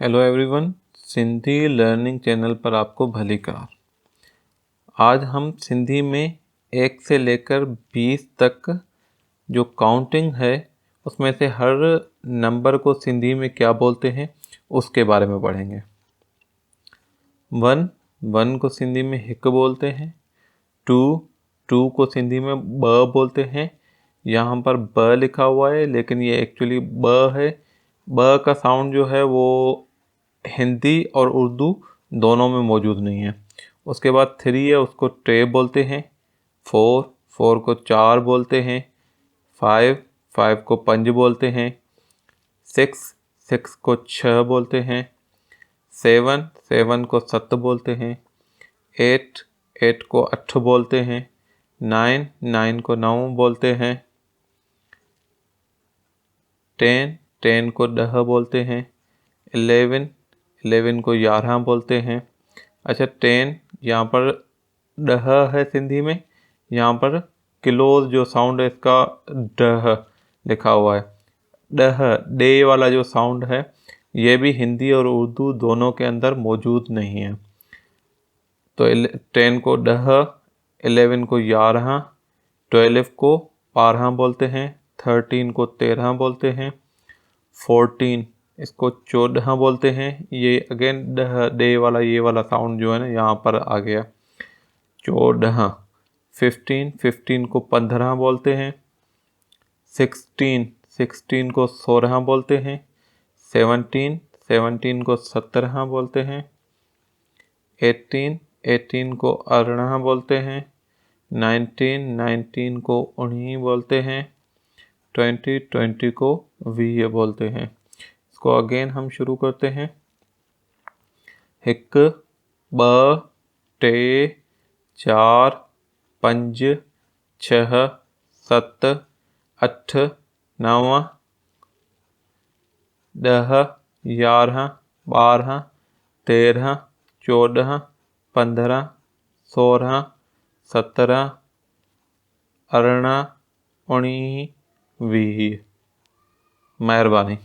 Hello everyone, Sindhi learning channel पर आपको भली कार। आज हम सिंधी में 1 से लेकर 20 तक जो काउंटिंग है उसमें से हर नंबर को सिंधी में क्या बोलते हैं उसके बारे में पढ़ेंगे। 1 को सिंधी में हिक बोलते हैं। 2 को सिंधी में ब बोलते हैं। यहाँ पर ब लिखा हुआ है लेकिन ये एक्चुअली ब है। ब का साउंड जो है वो हिंदी और उर्दू दोनों में मौजूद नहीं है। उसके बाद 3 है, उसको ट्रे बोलते हैं। 4 को 4 बोलते हैं। 5 को पंज बोलते हैं। 6 को 6 बोलते हैं। 7 को 7 बोलते हैं। 8 को 8 बोलते हैं। 9 को 9 बोलते हैं। 10 को 10 बोलते हैं। 11 को 11 बोलते हैं। अच्छा, 10 यहाँ पर 10 है सिंधी में। यहाँ पर क्लोज जो साउंड है इसका डह लिखा हुआ है। डह डे वाला जो साउंड है ये भी हिंदी और उर्दू दोनों के अंदर मौजूद नहीं है। तो 10 को 10, 11 को 11, 12 को 12 बोलते हैं। 13 को 13 बोलते हैं। 14 इसको 14 बोलते हैं। ये अगेन डे वाला ये वाला साउंड जो है ना यहाँ पर आ गया। 14। 15 को 15 बोलते हैं। 16 को 16 बोलते हैं। 17 को 17 बोलते हैं। 18 को 18 बोलते हैं। 19 को 19 बोलते हैं। 20 को 20 बोलते हैं। इसको अगेन हम शुरू करते हैं। हिक, ब, टे, 4, 5, 6, 7, 8, 9, 10, 11, 12, 13, 14, 15, 16, 17, 18, 19, 20। महिरबानी।